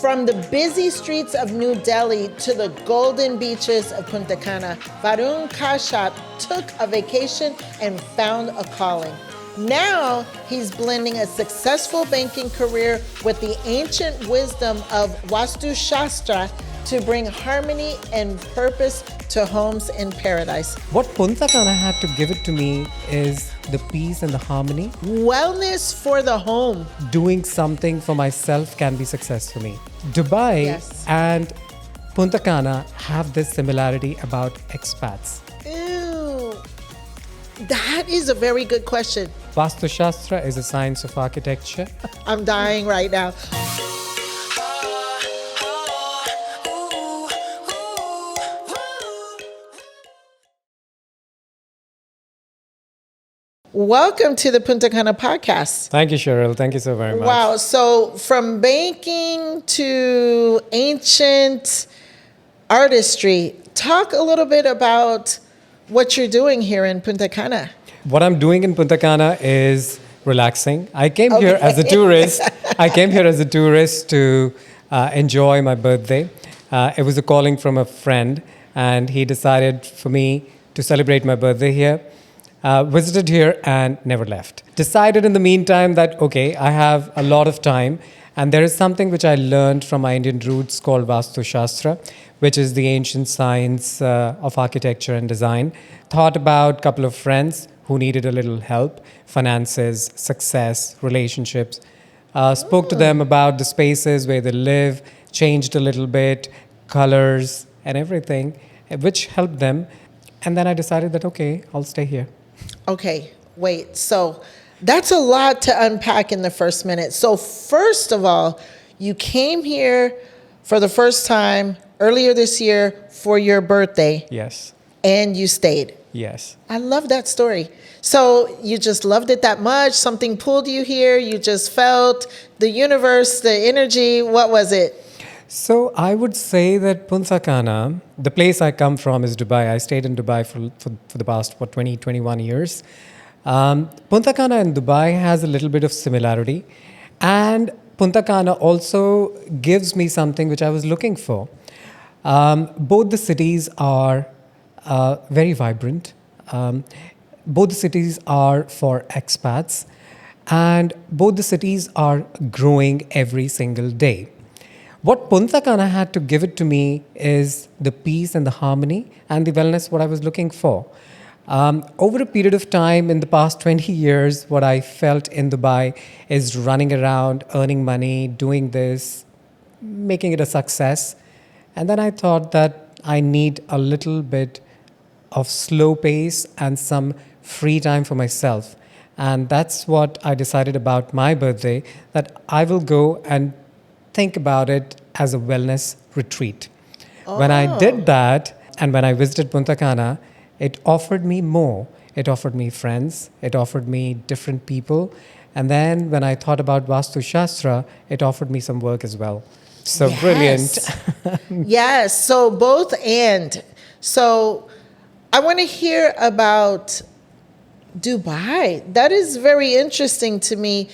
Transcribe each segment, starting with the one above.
From the busy streets of New Delhi to the golden beaches of Punta Cana, Varun Kashyap took a vacation and found a calling. Now he's blending a successful banking career with the ancient wisdom of Vastu Shastra to bring harmony and purpose to homes in paradise. What Punta Cana had to give it to me is the peace and the harmony. Wellness for the home. Doing something for myself can be success for me. Dubai Yes. and Punta Cana have this similarity about expats. Ew. That is a very good question. Vastu Shastra is a science of architecture. I'm dying right now. Welcome to the Punta Cana Podcast. Thank you, Cheryl. Thank you so very much. Wow. So from banking to ancient artistry, talk a little bit about what you're doing here in Punta Cana. What I'm doing in Punta Cana is relaxing. I came here as a tourist. I came here as a tourist to enjoy my birthday. It was a calling from a friend, and he decided for me to celebrate my birthday here. Visited here and never left. Decided in the meantime that, okay, I have a lot of time, and there is something which I learned from my Indian roots called Vastu Shastra, which is the ancient science of architecture and design. Thought about a couple of friends who needed a little help, finances, success, relationships. Spoke to them about the spaces where they live, changed a little bit, colors and everything, which helped them. And then I decided that, okay, I'll stay here. Okay, wait. So that's a lot to unpack in the first minute. So first of all, you came here for the first time earlier this year for your birthday. Yes. And you stayed. Yes. I love that story. So you just loved it that much? Something pulled you here? You just felt the universe, the energy? What was it? So I would say that Punta Cana, the place I come from is Dubai. I stayed in Dubai for the past, 20, 21 years. Punta Cana and Dubai has a little bit of similarity. And Punta Cana also gives me something which I was looking for. Both the cities are very vibrant. Both the cities are for expats. And both the cities are growing every single day. What Punta Cana had to give it to me is the peace and the harmony and the wellness, what I was looking for. Over a period of time, in the past 20 years, what I felt in Dubai is running around, earning money, doing this, making it a success. And then I thought that I need a little bit of slow pace and some free time for myself. And that's what I decided about my birthday, that I will go and think about it as a wellness retreat. When I did that, and when I visited Punta Cana, it offered me more. It offered me friends. It offered me different people. And then when I thought about Vastu Shastra, it offered me some work as well. So Yes. brilliant. Yes. So both and. So I want to hear about Dubai. That is very interesting to me,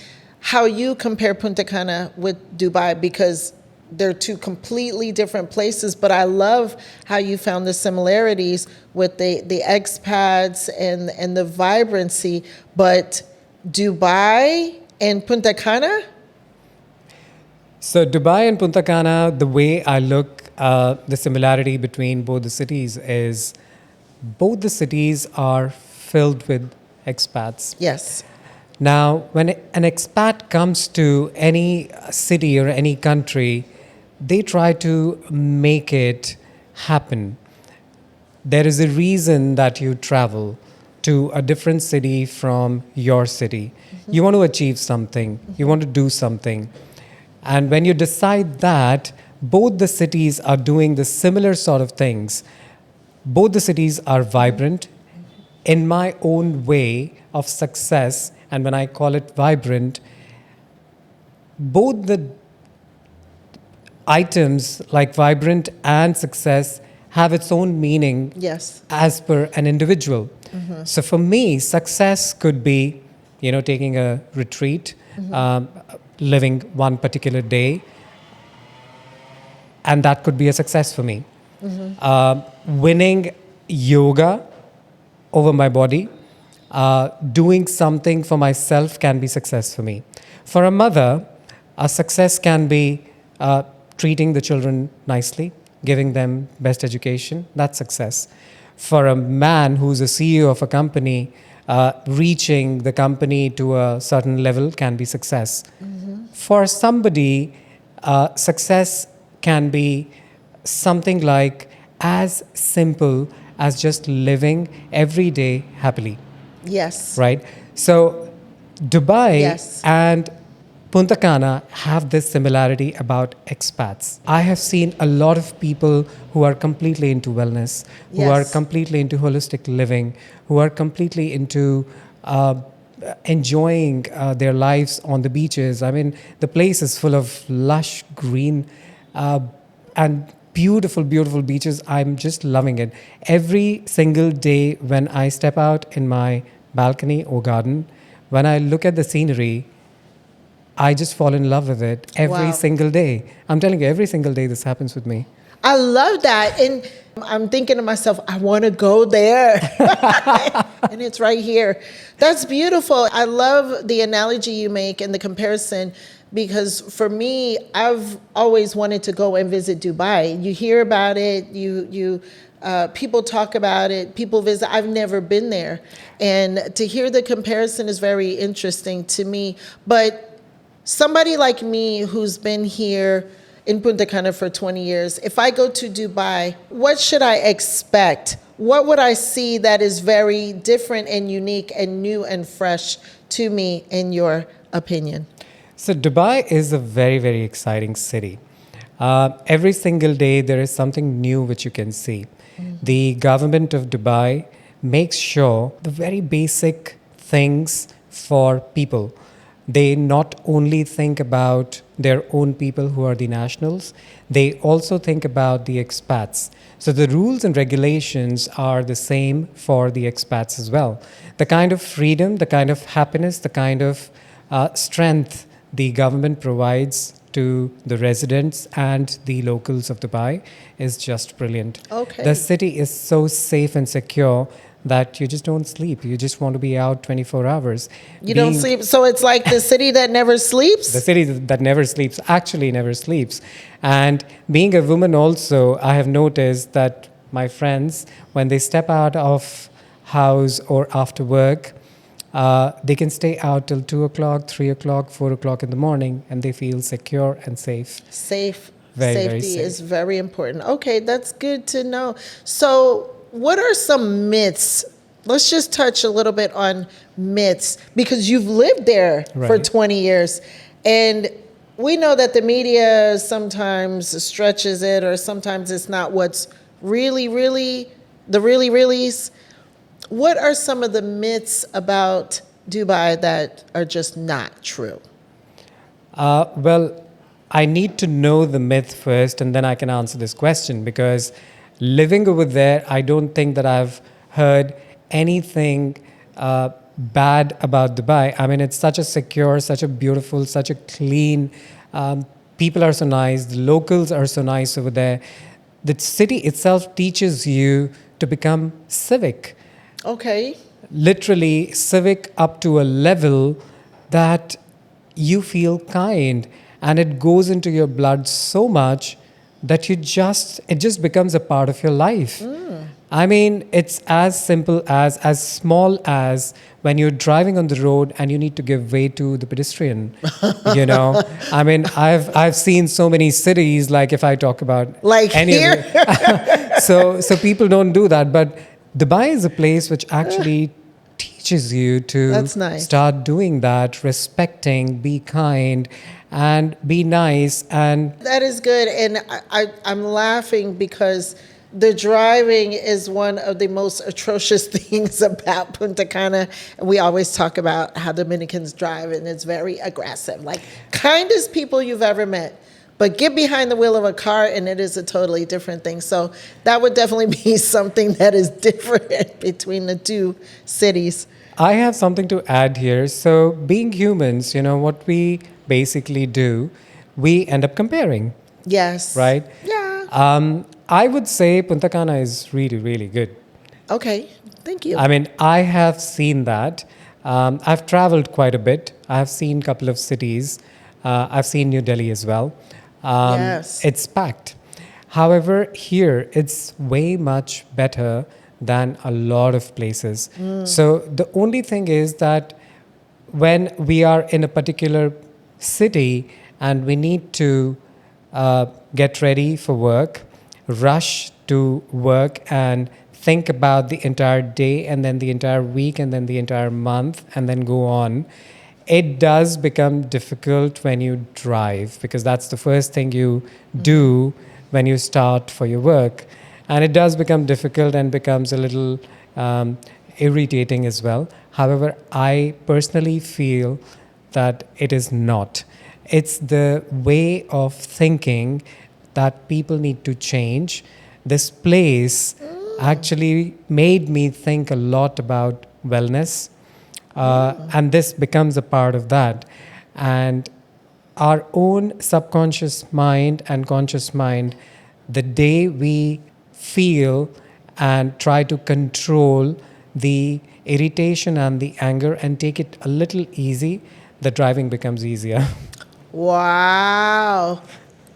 how you compare Punta Cana with Dubai, because they're two completely different places. But I love how you found the similarities with the expats and the vibrancy. But Dubai and Punta Cana? So Dubai and Punta Cana, the way I look, the similarity between both the cities is both the cities are filled with expats. Yes. Now, when an expat comes to any city or any country, they try to make it happen. There is a reason that you travel to a different city from your city. Mm-hmm. You want to achieve something. Mm-hmm. You want to do something. And when you decide that, both the cities are doing the similar sort of things. Both the cities are vibrant in my own way of success. And when I call it vibrant, both the items like vibrant and success have its own meaning. Yes. As per an individual. Mm-hmm. So for me, success could be, taking a retreat, living one particular day, and that could be a success for me. Winning yoga over my body, doing something for myself can be success for me. For a mother, a success can be treating the children nicely, giving them best education. That's success. For a man who's a CEO of a company, reaching the company to a certain level can be success. For somebody, success can be something like as simple as just living every day happily, Yes. right? So Dubai Yes. and Punta Cana have this similarity about expats. I have seen a lot of people who are completely into wellness, who are Yes. completely into holistic living, who are completely into enjoying their lives on the beaches. I mean, the place is full of lush green and beautiful, beautiful beaches. I'm just loving it. Every single day when I step out in my balcony or garden, when I look at the scenery, I just fall in love with it every Wow. single day. I'm telling you, every single day this happens with me. I love that. And I'm thinking to myself, I want to go there. And it's right here. That's beautiful. I love the analogy you make and the comparison because for me, I've always wanted to go and visit Dubai. You hear about it, people talk about it, people visit. I've never been there. And to hear the comparison is very interesting to me. But somebody like me who's been here in Punta Cana for 20 years, if I go to Dubai, what should I expect? What would I see that is very different and unique and new and fresh to me, in your opinion? So, Dubai is a very, very exciting city. Every single day, there is something new which you can see. The government of Dubai makes sure the very basic things for people. They not only think about their own people who are the nationals, they also think about the expats. So the rules and regulations are the same for the expats as well. The kind of freedom, the kind of happiness, the kind of strength the government provides to the residents and the locals of Dubai is just brilliant. Okay. The city is so safe and secure that you just don't sleep. You just want to be out 24 hours. You don't sleep. So it's like the city that never sleeps? The city that never sleeps actually never sleeps. And being a woman also, I have noticed that my friends, when they step out of house or after work, they can stay out till 2 o'clock, 3 o'clock, 4 o'clock in the morning, and they feel secure and safe. Safe. Very, very Safety safe. is very important. Okay, that's good to know. So what are some myths? Let's just touch a little bit on myths because you've lived there for Right. 20 years. And we know that the media sometimes stretches it or sometimes it's not what's really, the reallies. What are some of the myths about Dubai that are just not true? Well, I need to know the myth first, and then I can answer this question because living over there, I don't think that I've heard anything bad about Dubai. I mean, it's such a secure, such a beautiful, such a clean. People are so nice. The locals are so nice over there. The city itself teaches you to become civic. Okay. Literally civic up to a level that you feel kind, and it goes into your blood so much that it just becomes a part of your life. I mean, it's as simple as small as when you're driving on the road and you need to give way to the pedestrian. You know, I mean, I've seen so many cities. Like if I talk about Like any here? of the, so people don't do that, but Dubai is a place which actually teaches you to That's nice. start doing that, respecting, be kind, and be nice. And That is good. And I'm laughing because the driving is one of the most atrocious things about Punta Cana. And we always talk about how Dominicans drive, and it's very aggressive. Like, kindest people you've ever met. But get behind the wheel of a car, and it is a totally different thing. So that would definitely be something that is different between the two cities. I have something to add here. So, being humans, what we basically do, we end up comparing, Yes. right? Yeah. I would say Punta Cana is really, really good. Okay, thank you. I mean, I have seen that. I've traveled quite a bit. I've seen a couple of cities. I've seen New Delhi as well. Yes. It's packed. However, here it's way much better than a lot of places. So the only thing is that when we are in a particular city and we need to get ready for work, rush to work and think about the entire day and then the entire week and then the entire month and then go on, it does become difficult when you drive because that's the first thing you do when you start for your work. And it does become difficult and becomes a little irritating as well. However, I personally feel that it is not. It's the way of thinking that people need to change. This place actually made me think a lot about wellness, and this becomes a part of that. And our own subconscious mind and conscious mind, the day we feel and try to control the irritation and the anger and take it a little easy, the driving becomes easier. Wow.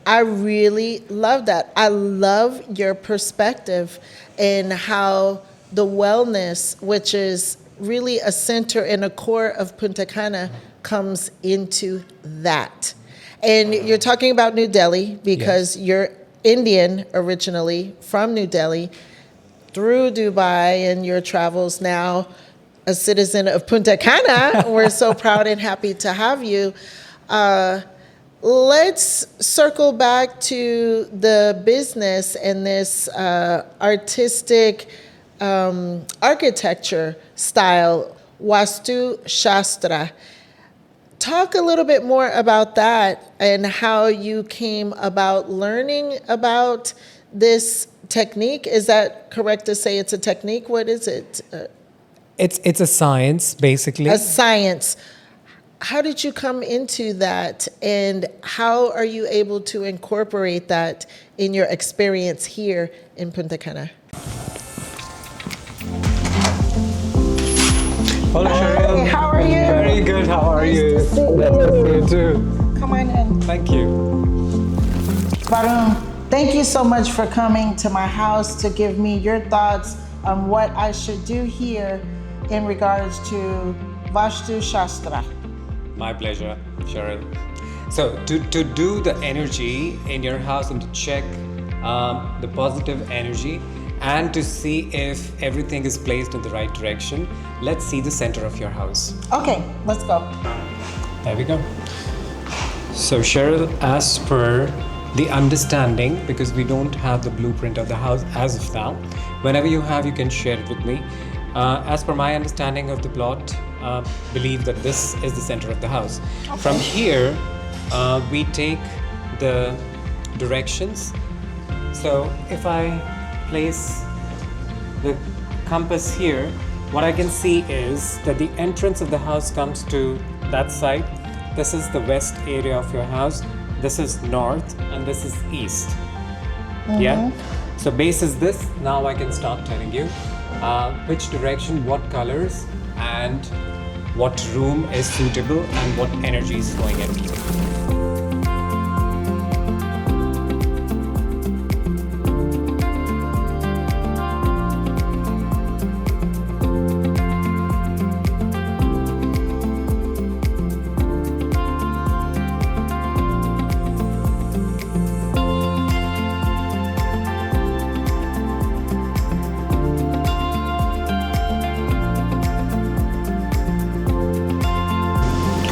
I really love that. I love your perspective in how the wellness, which is really a center and a core of Punta Cana, comes into that. And you're talking about New Delhi because you're Indian originally from New Delhi, through Dubai and your travels, now a citizen of Punta Cana. We're so proud and happy to have you. Let's circle back to the business and this artistic architecture style, Vastu Shastra. Talk a little bit more about that and how you came about learning about this technique. Is that correct to say it's a technique? What is it? It's a science, basically. A science. How did you come into that, and how are you able to incorporate that in your experience here in Punta Cana? Hello, Cheryl. Hey, how are you? Very good. How are you? Nice to see you. Nice to see you too. Come on in. Thank you. Varun, thank you so much for coming to my house to give me your thoughts on what I should do here in regards to Vastu Shastra. My pleasure, Cheryl. So to do the energy in your house and to check the positive energy and to see if everything is placed in the right direction, let's see the center of your house. Okay, let's go. There we go. So Cheryl, as per the understanding, because we don't have the blueprint of the house as of now, whenever you have, you can share it with me. As per my understanding of the plot, believe that this is the center of the house. Okay. From here, we take the directions. So if I place the compass here, what I can see is that the entrance of the house comes to that side. This is the west area of your house. This is north and this is east. Yeah. So base is this. Now I can start telling you which direction, what colors, and what room is suitable and what energy is flowing in.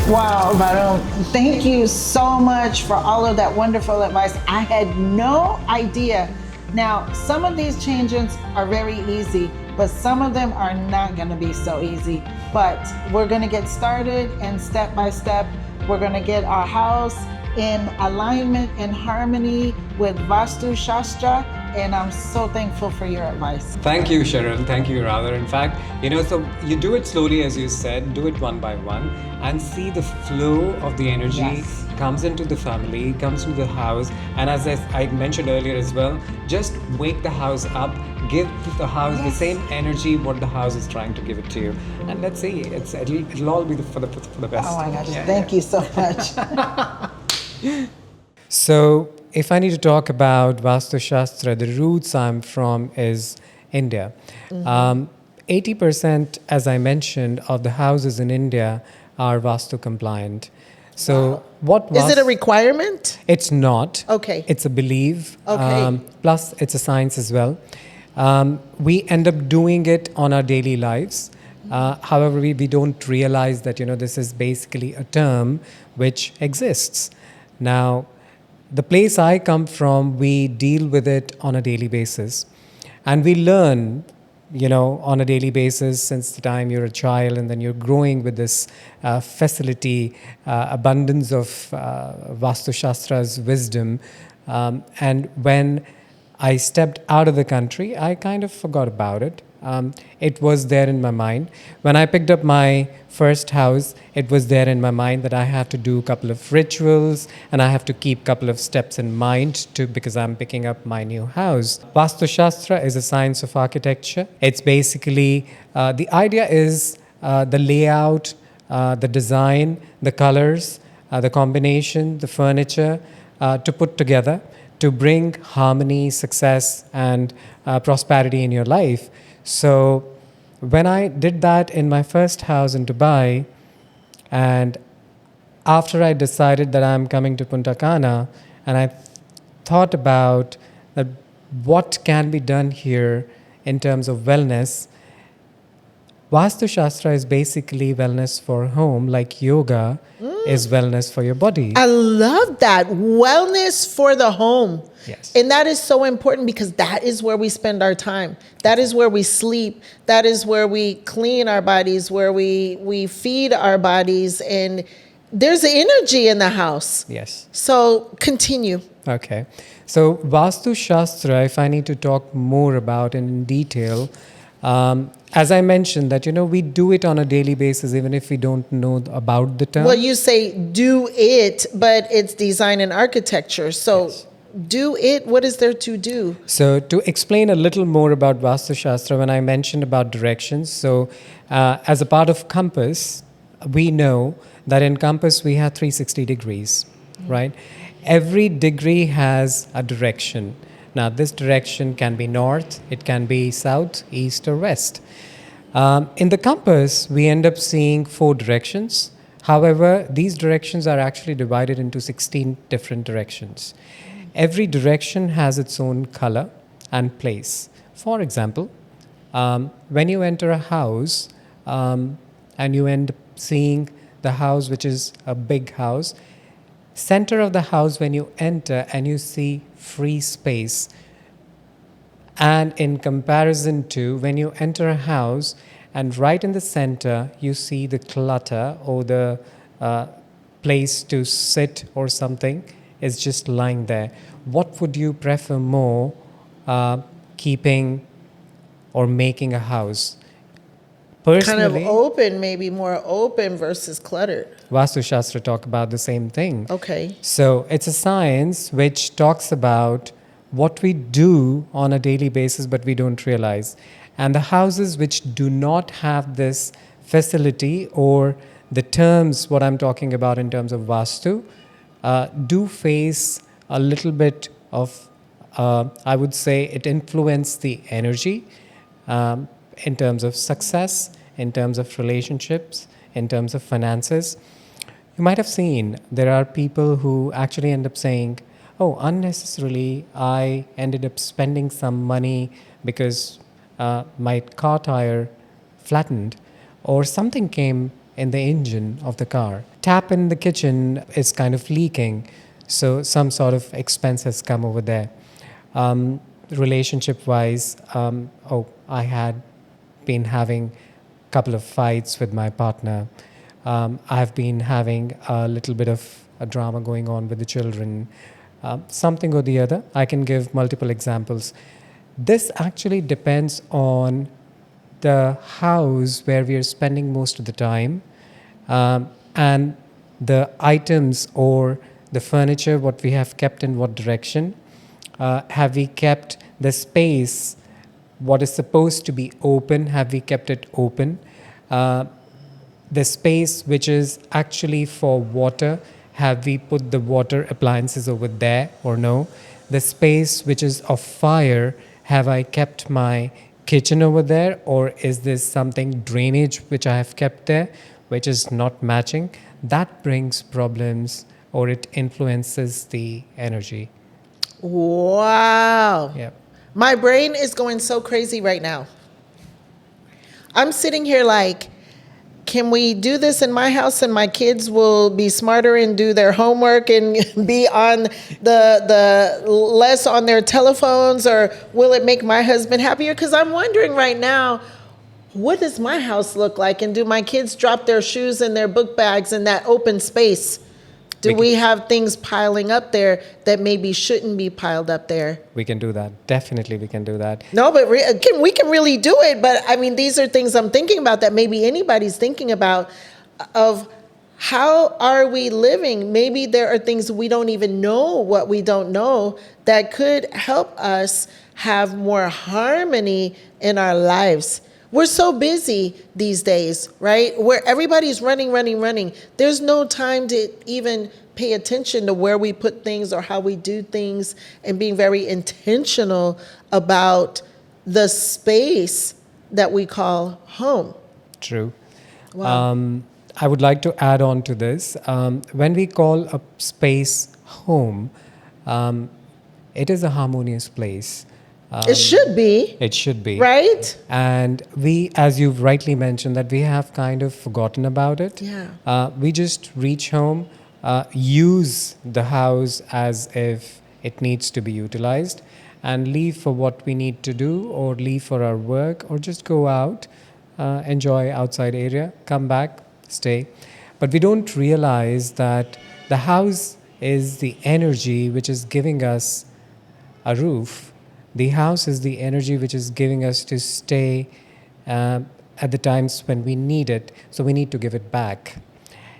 Wow, Varun, thank you so much for all of that wonderful advice. I had no idea. Now, some of these changes are very easy, but some of them are not going to be so easy. But we're going to get started, and step by step, we're going to get our house in alignment and harmony with Vastu Shastra. And I'm so thankful for your advice. Thank you, Cheryl. Thank you, rather. In fact, so you do it slowly, as you said, do it one by one, and see the flow of the energy comes into the family, comes into the house, and as I mentioned earlier as well, just wake the house up, give the house the same energy what the house is trying to give it to you, and let's see, it'll all be for the best. Oh my gosh, thank you so much. So, if I need to talk about Vastu Shastra, the roots I'm from is India. 80%, as I mentioned, of the houses in India are Vastu compliant. So, what Is it a requirement? It's not. Okay. It's a belief. Okay. Plus, it's a science as well. We end up doing it on our daily lives. However, we don't realize that, this is basically a term which exists. Now, the place I come from, we deal with it on a daily basis. And we learn, on a daily basis since the time you're a child, and then you're growing with this facility, abundance of Vastu Shastra's wisdom. And when I stepped out of the country, I kind of forgot about it. It was there in my mind. When I picked up my first house, it was there in my mind that I have to do a couple of rituals and I have to keep a couple of steps in mind because I'm picking up my new house. Vastu Shastra is a science of architecture. It's basically, the idea is the layout, the design, the colors, the combination, the furniture to put together to bring harmony, success, and prosperity in your life. So when I did that in my first house in Dubai, and after I decided that I'm coming to Punta Cana, and I thought about that what can be done here in terms of wellness, Vastu Shastra is basically wellness for home, like yoga is wellness for your body. I love that. Wellness for the home. Yes. And that is so important because that is where we spend our time. That is where we sleep. That is where we clean our bodies, where we feed our bodies. And there's energy in the house. Yes. So continue. Okay. So Vastu Shastra, if I need to talk more about it in detail, as I mentioned that, we do it on a daily basis, even if we don't know about the term. Well, you say do it, but it's design and architecture. So Yes. Do it. What is there to do? So to explain a little more about Vastu Shastra, when I mentioned about directions, so as a part of compass, we know that in compass we have 360 degrees, right? Every degree has a direction. Now, this direction can be north, it can be south, east, or west. In the compass, we end up seeing 4 directions. However, these directions are actually divided into 16 different directions. Every direction has its own color and place. For example, when you enter a house and you end up seeing the house, which is a big house, center of the house when you enter and you see free space. And in comparison to when you enter a house and right in the center you see the clutter or the place to sit or something is just lying there. What would you prefer more, keeping or making a house? Personally, Kind of open, maybe more open versus cluttered. Vastu Shastra talk about the same thing. Okay. So it's a science which talks about what we do on a daily basis, but we don't realize. And the houses which do not have this facility or the terms, what I'm talking about in terms of Vastu, do face a little bit of, I would say, it influences the energy in terms of success, in terms of relationships, in terms of finances. You might have seen there are people who actually end up saying, oh, unnecessarily, I ended up spending some money because my car tire flattened or something came in the engine of the car. Tap in the kitchen is kind of leaking, so some sort of expense has come over there. Relationship-wise, I had been having a couple of fights with my partner. I've been having a little bit of a drama going on with the children. Something or the other. I can give multiple examples. This actually depends on the house where we are spending most of the time and the items or the furniture, what we have kept in what direction? Have we kept the space, what is supposed to be open, have we kept it open? The space which is actually for water, have we put the water appliances over there or no? The space which is of fire, have I kept my kitchen over there, or is this something drainage which I have kept there which is not matching? That brings problems, or it influences the energy. Wow. Yeah. My brain is going so crazy right now. I'm sitting here like, can we do this in my house and my kids will be smarter and do their homework and be on the less on their telephones, or will it make my husband happier? Because I'm wondering right now, what does my house look like? And do my kids drop their shoes and their book bags in that open space? Do we have things piling up there that maybe shouldn't be piled up there? We can do that. Definitely, we can do that. No, but we can really do it. But I mean, these are things I'm thinking about that maybe anybody's thinking about, of how are we living? Maybe there are things we don't even know what we don't know that could help us have more harmony in our lives. We're so busy these days, right? Where everybody's running, running, running. There's no time to even pay attention to where we put things or how we do things, and being very intentional about the space that we call home. True. Wow. I would like to add on to this. When we call a space home, it is a harmonious place. It should be, It should be. right? And we, as you've rightly mentioned, that we have kind of forgotten about it. Yeah. We just reach home, use the house as if it needs to be utilized, and leave for what we need to do, or leave for our work, or just go out, enjoy outside area, come back, stay. But we don't realize that the house is the energy which is giving us a roof. The house is the energy which is giving us to stay at the times when we need it. So we need to give it back.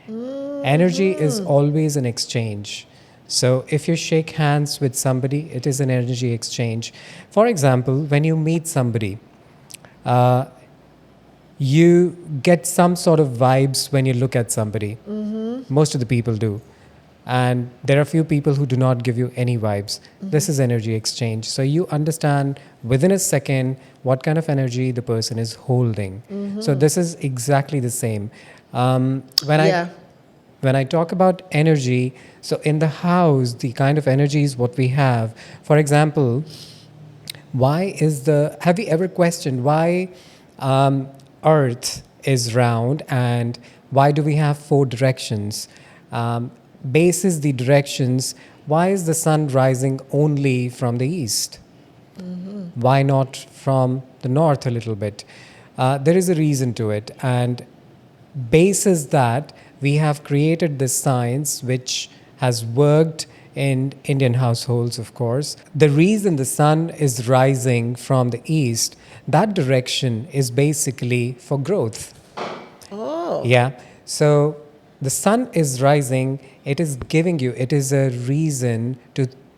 Energy is always an exchange. So if you shake hands with somebody, it is an energy exchange. For example, when you meet somebody, you get some sort of vibes when you look at somebody. Most of the people do. And there are few people who do not give you any vibes. This is energy exchange. So you understand within a second what kind of energy the person is holding. So this is exactly the same. Yeah. When I talk about energy, so in the house, the kind of energies what we have. For example, have you ever questioned why Earth is round, and why do we have 4 directions? Bases the directions. Why is the sun rising only from the east? Why not from the north a little bit? There is a reason to it, and bases that we have created this science which has worked in Indian households, of course. The reason the sun is rising from the east, that direction is basically for growth. Oh. Yeah. So the sun is rising, it is giving you, it is a reason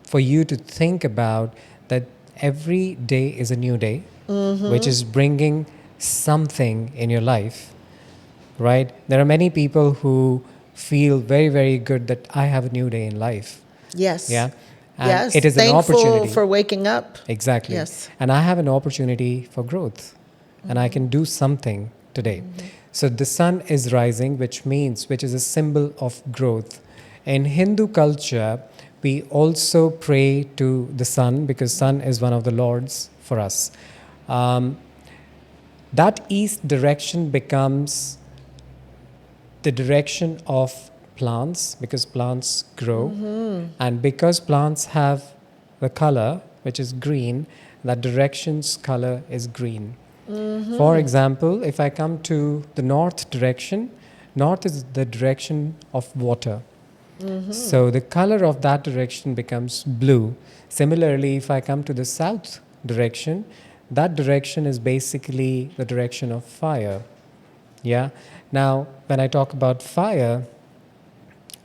for you to think about that every day is a new day, which is bringing something in your life, right? There are many people who feel very, very good that I have a new day in life. Yes. Yeah. And Yes. it is an Thankful opportunity. for waking up. Exactly. Yes. And I have an opportunity for growth, and I can do something today. So the sun is rising, which is a symbol of growth. In Hindu culture, we also pray to the sun, because sun is one of the lords for us. That east direction becomes the direction of plants, because plants grow. And because plants have the color, which is green, that direction's color is green. For example, if I come to the north direction, north is the direction of water. So the color of that direction becomes blue. Similarly, if I come to the south direction, that direction is basically the direction of fire. Yeah. Now, when I talk about fire,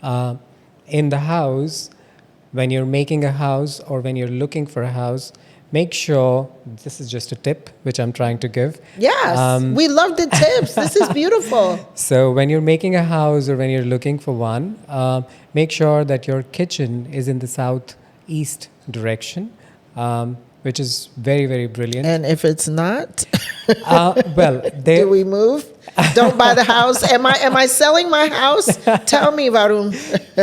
uh, in the house, when you're making a house or when you're looking for a house, make sure, this is just a tip which I'm trying to give. Yes, we love the tips. This is beautiful. So when you're making a house or when you're looking for one, make sure that your kitchen is in the southeast direction, which is very, very brilliant. And if it's not, There, do we move? Don't buy the house. Am I selling my house? Tell me, Varun.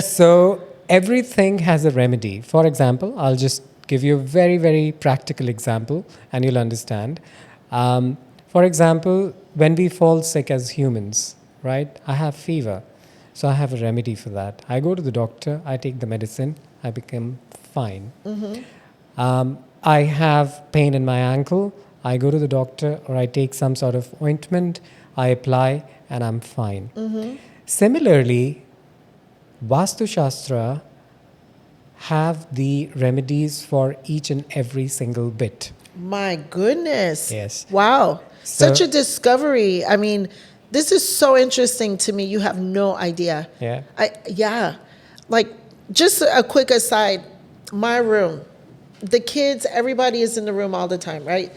so everything has a remedy. For example, I'll just give you a very, very practical example and you'll understand. For example, when we fall sick as humans, right? I have fever. So I have a remedy for that. I go to the doctor, I take the medicine, I become fine. I have pain in my ankle, I go to the doctor or I take some sort of ointment, I apply, and I'm fine. Similarly, Vastu Shastra have the remedies for each and every single bit. My goodness. Yes. Wow. So- Such a discovery. I mean, this is so interesting to me. You have no idea. Yeah. Yeah. Like, just a quick aside, my room, the kids, everybody is in the room all the time, right?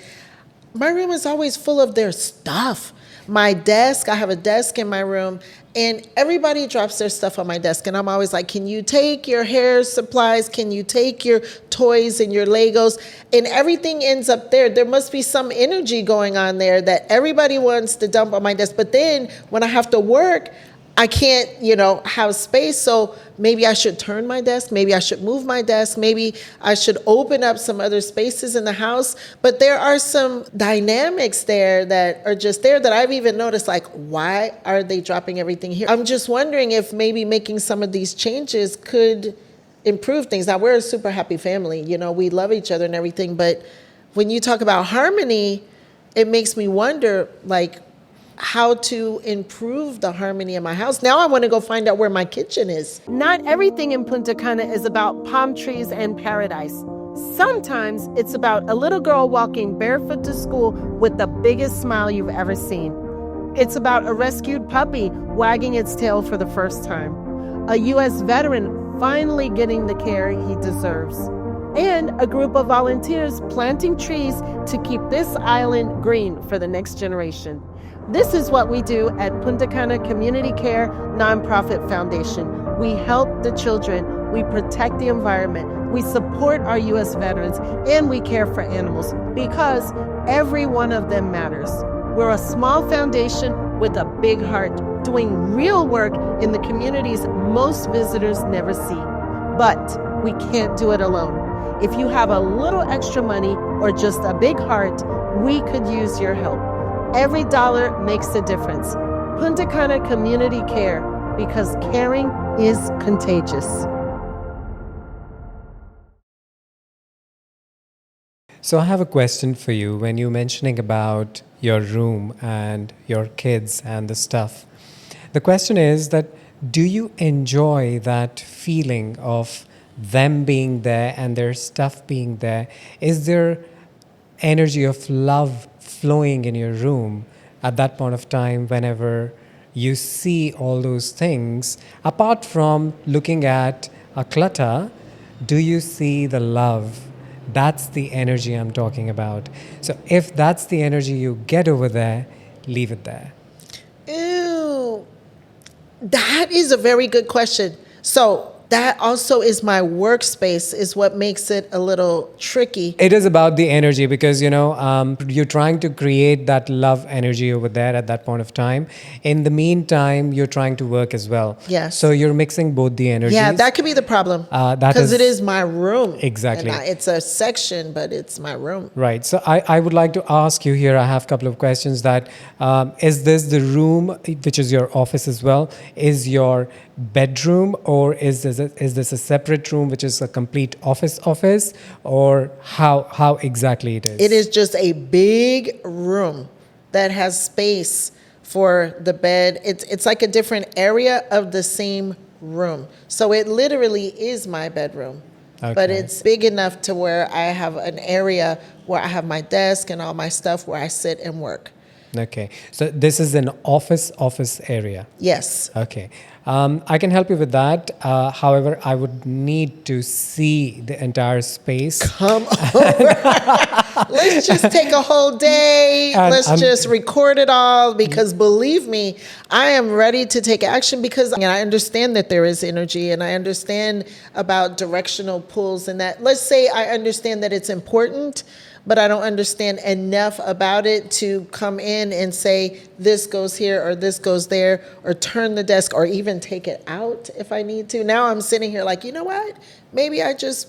My room is always full of their stuff. My desk, I have a desk in my room, and everybody drops their stuff on my desk. And I'm always like, can you take your hair supplies? Can you take your toys and your Legos? And everything ends up there. There must be some energy going on there that everybody wants to dump on my desk. But then when I have to work, I can't, have space. So maybe I should turn my desk. Maybe I should move my desk. Maybe I should open up some other spaces in the house. But there are some dynamics there that are just there that I've even noticed, like, why are they dropping everything here? I'm just wondering if maybe making some of these changes could improve things. Now, we're a super happy family. We love each other and everything. But when you talk about harmony, it makes me wonder, like, how to improve the harmony in my house. Now I want to go find out where my kitchen is. Not everything in Punta Cana is about palm trees and paradise. Sometimes it's about a little girl walking barefoot to school with the biggest smile you've ever seen. It's about a rescued puppy wagging its tail for the first time. A U.S. veteran finally getting the care he deserves. And a group of volunteers planting trees to keep this island green for the next generation. This is what we do at Punta Cana Community Care Nonprofit Foundation. We help the children, we protect the environment, we support our U.S. veterans, and we care for animals because every one of them matters. We're a small foundation with a big heart, doing real work in the communities most visitors never see. But we can't do it alone. If you have a little extra money or just a big heart, we could use your help. Every dollar makes a difference. Punta Cana Community Care, because caring is contagious. So I have a question for you. When you're mentioning about your room and your kids and the stuff, the question is that, do you enjoy that feeling of them being there and their stuff being there? Is there energy of love flowing in your room at that point of time whenever you see all those things? Apart from looking at a clutter, do you see the love? That's the energy I'm talking about. So if that's the energy you get over there, leave it there. Ew. That is a very good question. So that also is my workspace, is what makes it a little tricky. It is about the energy because, you're trying to create that love energy over there at that point of time. In the meantime, you're trying to work as well. Yes. So you're mixing both the energies. Yeah, that could be the problem. Because it is my room. Exactly. And it's a section, but it's my room. Right. So I would like to ask you here, I have a couple of questions that, is this the room, which is your office as well, is your bedroom, or is this a separate room, which is a complete office, or how exactly it is? It is just a big room that has space for the bed. It's like a different area of the same room. So it literally is my bedroom. Okay. But it's big enough to where I have an area where I have my desk and all my stuff where I sit and work. Okay. So this is an office area. Yes. Okay. I can help you with that. However, I would need to see the entire space. Come over. Let's just take a whole day. And Let's just record it all because believe me, I am ready to take action because I understand that there is energy and I understand about directional pulls and that. Let's say I understand that it's important, but I don't understand enough about it to come in and say this goes here or this goes there or turn the desk or even take it out if I need to. Now I'm sitting here like, you know what? Maybe I just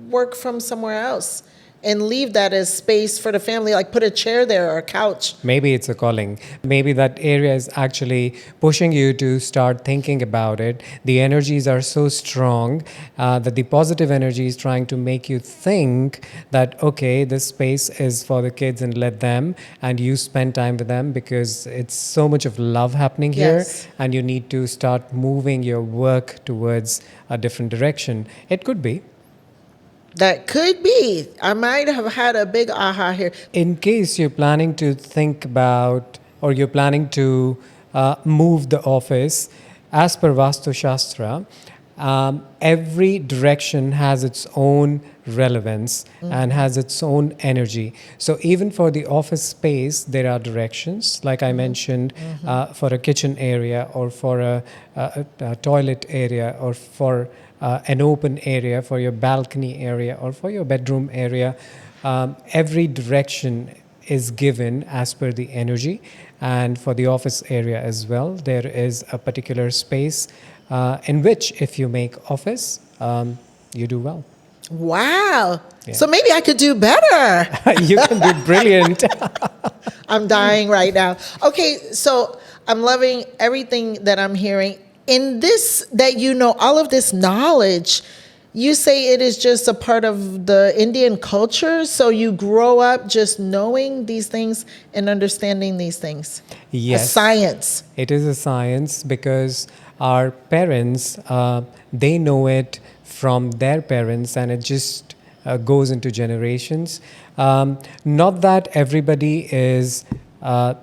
work from somewhere else and leave that as space for the family, like put a chair there or a couch. Maybe it's a calling. Maybe that area is actually pushing you to start thinking about it. The energies are so strong that the positive energy is trying to make you think that, okay, this space is for the kids and let them, and you spend time with them because it's so much of love happening here, Yes. and you need to start moving your work towards a different direction. It could be. That could be. I might have had a big aha here. In case you're planning to think about or you're planning to move the office, as per Vastu Shastra, every direction has its own relevance and has its own energy. So even for the office space, there are directions, like I mentioned, for a kitchen area or for a toilet area or for an open area, for your balcony area or for your bedroom area. Every direction is given as per the energy, and for the office area as well, there is a particular space in which if you make office, you do well. Wow. Yeah. So maybe I could do better. You can do brilliant. I'm dying right now. Okay, so I'm loving everything that I'm hearing. In this, that you know, all of this knowledge, you say it is just a part of the Indian culture. So you grow up just knowing these things and understanding these things. Yes. A science. It is a science because our parents, they know it from their parents, and it just goes into generations. Not that everybody is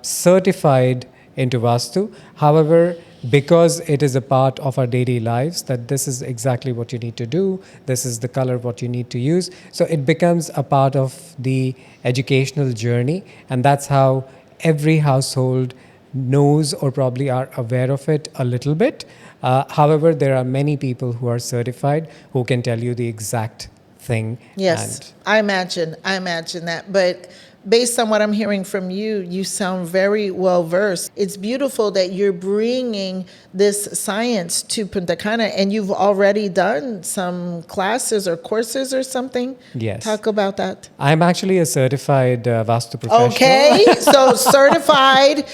certified into Vastu. However, because it is a part of our daily lives, that this is exactly what you need to do, this is the color what you need to use, so it becomes a part of the educational journey, and that's how every household knows or probably are aware of it a little bit. However, there are many people who are certified who can tell you the exact thing. Yes, And I imagine that. But based on what I'm hearing from you, you sound very well versed. It's beautiful that you're bringing this science to Punta Cana, and you've already done some classes or courses or something. Yes. Talk about that. I'm actually a certified Vastu professional. Okay, so certified.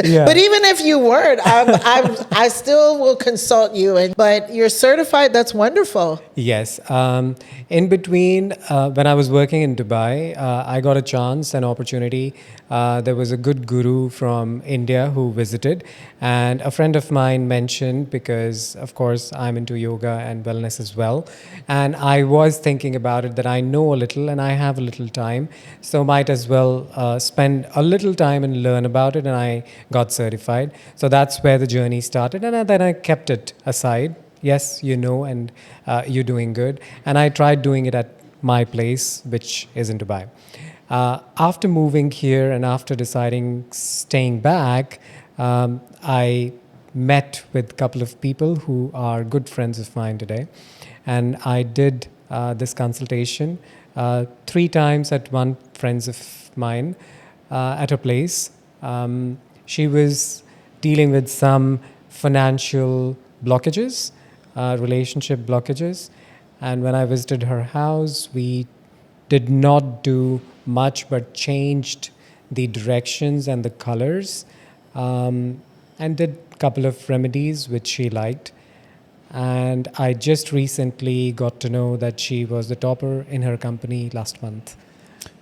Yeah. But even if you weren't, I still will consult you. But you're certified. That's wonderful. Yes. In between, when I was working in Dubai, I got a chance, an opportunity. There was a good guru from India who visited, and a friend of mine mentioned, because of course I'm into yoga and wellness as well, and I was thinking about it that I know a little and I have a little time, so might as well spend a little time and learn about it, and I got certified. So that's where the journey started, and then I kept it aside. Yes, you know, and you're doing good. And I tried doing it at my place, which is in Dubai. After moving here and after deciding staying back, I met with a couple of people who are good friends of mine today. And I did this consultation 3 times at one friend's of mine at a place. She was dealing with some financial blockages, relationship blockages, and when I visited her house, we did not do much but changed the directions and the colors, and did a couple of remedies which she liked. And I just recently got to know that she was the topper in her company last month.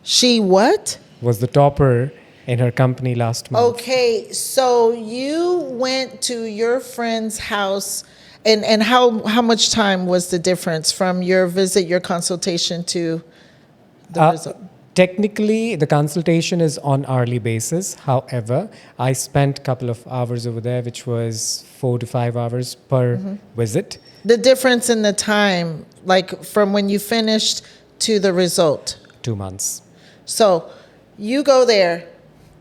She what? Was the topper in her company last month. Okay, so you went to your friend's house, and how much time was the difference from your visit, your consultation to the result? Technically, the consultation is on hourly basis. However, I spent a couple of hours over there, which was 4 to 5 hours per visit. The difference in the time, like from when you finished to the result. 2 months. So you go there,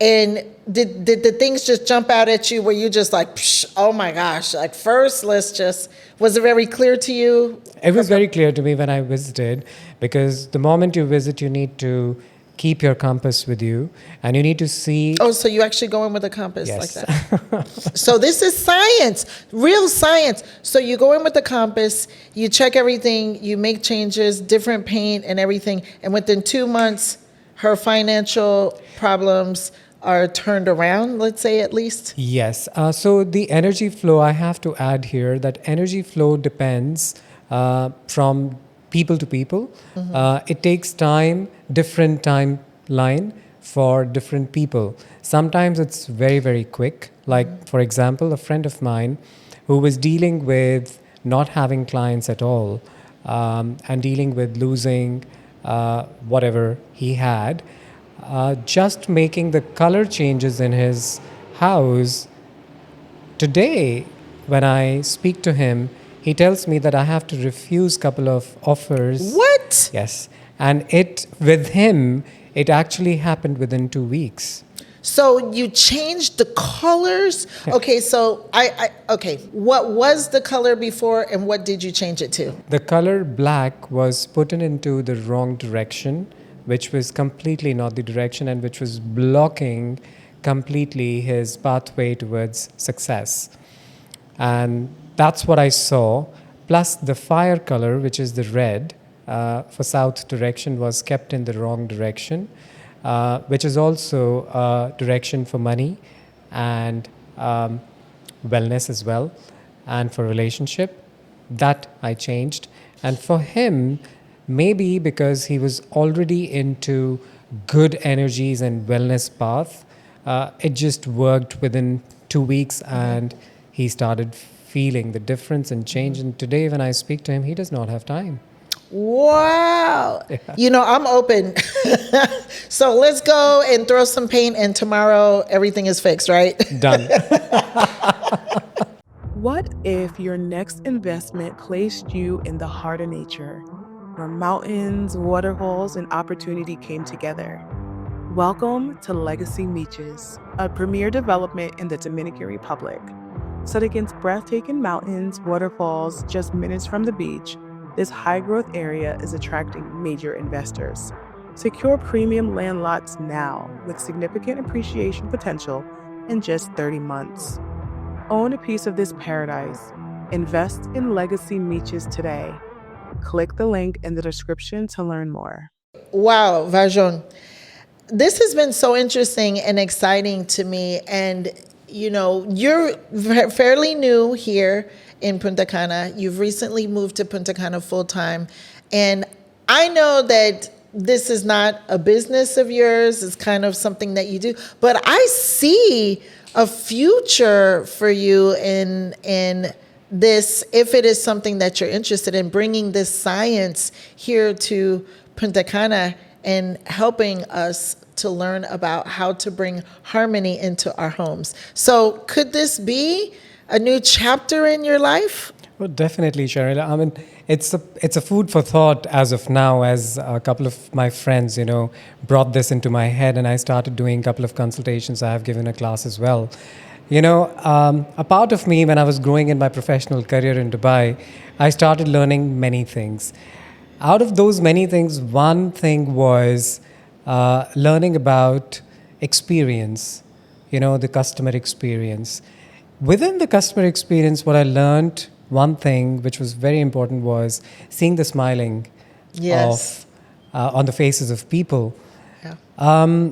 and did the things just jump out at you? Were you just like, psh, oh my gosh, like first, was it very clear to you? It was very clear to me when I visited, because the moment you visit, you need to keep your compass with you, and you need to see. Oh, so you actually go in with a compass Yes. like that. So this is science, real science. So you go in with the compass, you check everything, you make changes, different paint and everything, and within 2 months, her financial problems are turned around, let's say at least. Yes. So the energy flow, I have to add here that energy flow depends from people to people. It takes time, different timeline for different people. Sometimes it's very, very quick. Like, for example, a friend of mine who was dealing with not having clients at all, and dealing with losing whatever he had, just making the color changes in his house. Today, when I speak to him, he tells me that I have to refuse a couple of offers. What? Yes. And with him, it actually happened within 2 weeks. So you changed the colors? Okay, so okay, what was the color before and what did you change it to? The color black was put into the wrong direction, which was completely not the direction, and which was blocking completely his pathway towards success. And that's what I saw. Plus the fire color, which is the red, for south direction, was kept in the wrong direction, which is also a direction for money and wellness as well, and for relationship. That I changed. And for him, maybe because he was already into good energies and wellness path, it just worked within 2 weeks, and he started feeling the difference and change. And today, when I speak to him, he does not have time. Wow. Yeah. You know, I'm open. So let's go and throw some paint, and tomorrow everything is fixed, right? Done. What if your next investment placed you in the heart of nature, where mountains, waterfalls, and opportunity came together? Welcome to Legacy Beaches, a premier development in the Dominican Republic. Set against breathtaking mountains, waterfalls, just minutes from the beach, this high-growth area is attracting major investors. Secure premium land lots now with significant appreciation potential in just 30 months. Own a piece of this paradise. Invest in Legacy Beaches today. Click the link in the description to learn more. Wow, Varun. This has been so interesting and exciting to me. And, you know, you're fairly new here in Punta Cana. You've recently moved to Punta Cana full time. And I know that this is not a business of yours. It's kind of something that you do. But I see a future for you in this, if it is something that you're interested in, bringing this science here to Punta Cana and helping us to learn about how to bring harmony into our homes. So could this be a new chapter in your life? Well, definitely, Cheryl. I mean, it's a food for thought as of now, as a couple of my friends, brought this into my head, and I started doing a couple of consultations. I have given a class as well. A part of me, when I was growing in my professional career in Dubai, I started learning many things. Out of those many things, one thing was learning about experience, the customer experience. Within the customer experience, what I learned, one thing which was very important, was seeing the smiling Yes. on the faces of people. Yeah.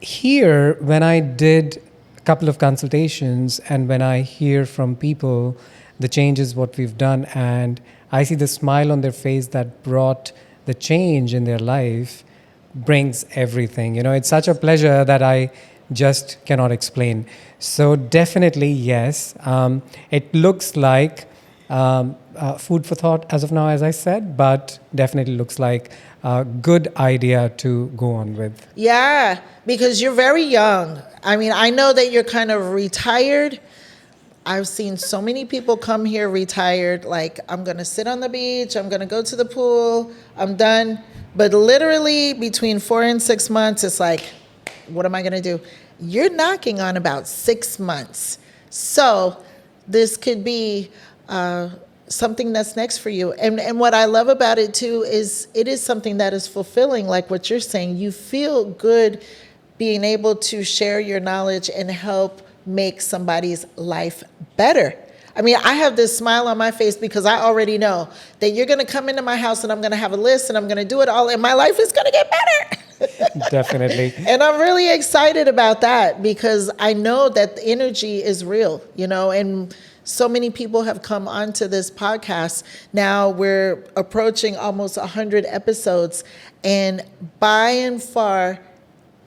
Here, when I did a couple of consultations and when I hear from people the changes what we've done, and I see the smile on their face that brought the change in their life, brings everything. It's such a pleasure that I just cannot explain. So definitely, yes. It looks like food for thought as of now, as I said, but definitely looks like a good idea to go on with. Yeah, because you're very young. I mean, I know that you're kind of retired. I've seen so many people come here retired, like, I'm going to sit on the beach, I'm going to go to the pool, I'm done. But literally between 4 and 6 months, it's like, what am I going to do? You're knocking on about 6 months. So this could be something that's next for you. And what I love about it too is it is something that is fulfilling, like what you're saying. You feel good being able to share your knowledge and help make somebody's life better. I mean, I have this smile on my face because I already know that you're going to come into my house and I'm going to have a list and I'm going to do it all and my life is going to get better. Definitely. And I'm really excited about that because I know that the energy is real, and so many people have come onto this podcast. Now we're approaching almost 100 episodes, and by and far,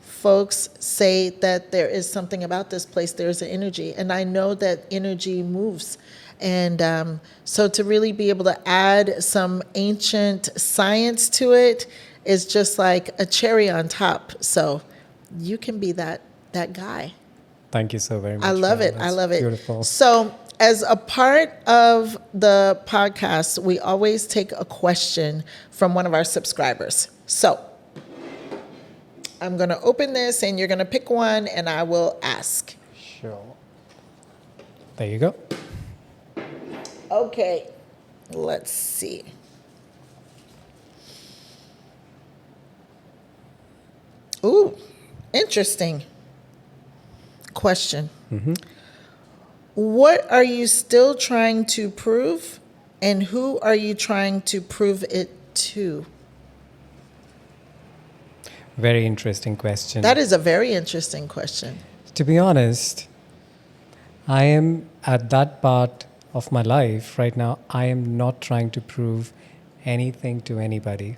folks say that there is something about this place. There's an energy, and I know that energy moves. And so to really be able to add some ancient science to it is just like a cherry on top. So you can be that guy. Thank you so very much. I love it. That's I love it. Beautiful. So as a part of the podcast, we always take a question from one of our subscribers. So I'm going to open this and you're going to pick one and I will ask. Sure. There you go. Okay, let's see. Ooh, interesting question. Mm-hmm. What are you still trying to prove and who are you trying to prove it to? Very interesting question. That is a very interesting question. To be honest, I am at that part of my life right now. I am not trying to prove anything to anybody.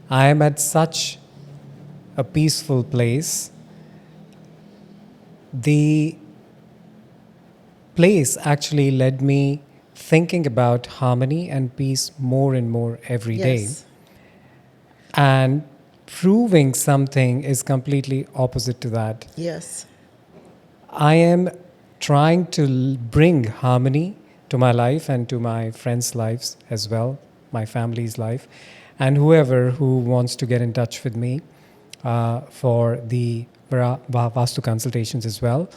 I am at such a peaceful place. The place actually led me thinking about harmony and peace more and more every day. Yes. And proving something is completely opposite to that. Yes. I am trying to bring harmony to my life and to my friends' lives as well, my family's life, and whoever who wants to get in touch with me for the Vastu consultations as well,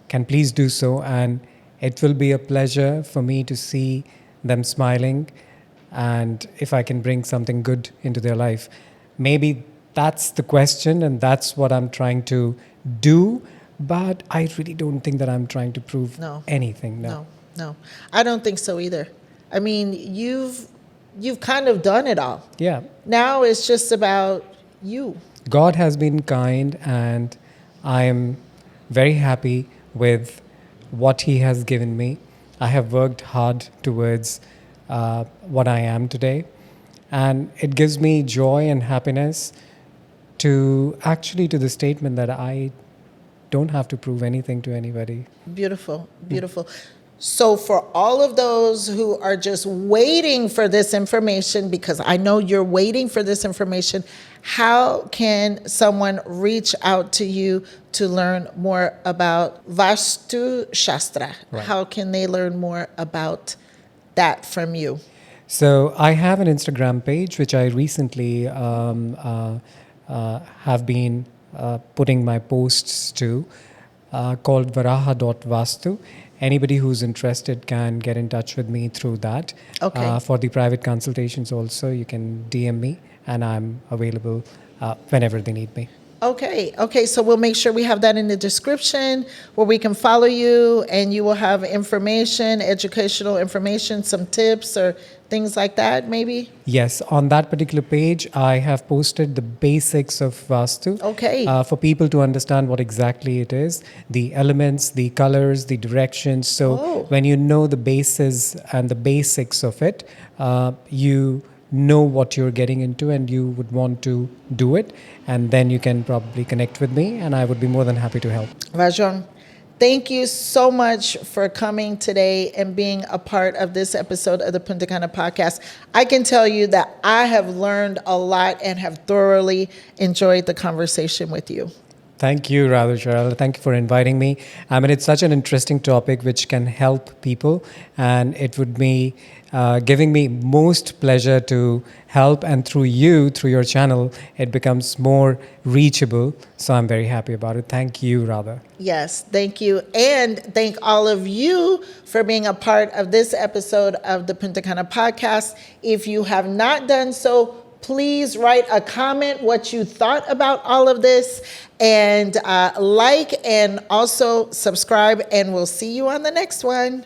can please do so. And it will be a pleasure for me to see them smiling, and if I can bring something good into their life. Maybe that's the question and that's what I'm trying to do, but I really don't think that I'm trying to prove anything. No. I don't think so either. I mean, you've kind of done it all. Yeah. Now it's just about you. God has been kind, and I am very happy with what He has given me. I have worked hard towards what I am today, and it gives me joy and happiness to the statement that I don't have to prove anything to anybody. Beautiful, beautiful. So for all of those who are just waiting for this information, because I know you're waiting for this information, how can someone reach out to you to learn more about Vastu Shastra? Right. How can they learn more about that from you? So I have an Instagram page, which I recently have been putting my posts to, called varaha.vastu. Anybody who's interested can get in touch with me through that. Okay. For the private consultations also, you can DM me, and I'm available whenever they need me. Okay. So we'll make sure we have that in the description where we can follow you, and you will have information, educational information, some tips or things like that, maybe? Yes, on that particular page, I have posted the basics of Vastu. Okay. For people to understand what exactly it is, the elements, the colors, the directions. So when you know the bases and the basics of it, you know what you're getting into and you would want to do it. And then you can probably connect with me, and I would be more than happy to help. Rajon, Thank you so much for coming today and being a part of this episode of the Punta Cana Podcast. I can tell you that I have learned a lot and have thoroughly enjoyed the conversation with you. Thank you, Radha Cheryl. Thank you for inviting me. I mean, it's such an interesting topic which can help people, and it would be giving me most pleasure to help. And through you, through your channel, it becomes more reachable. So I'm very happy about it. Thank you, Radha. Yes, thank you. And thank all of you for being a part of this episode of the Punta Cana Podcast. If you have not done so, please write a comment what you thought about all of this, and like and also subscribe, and we'll see you on the next one.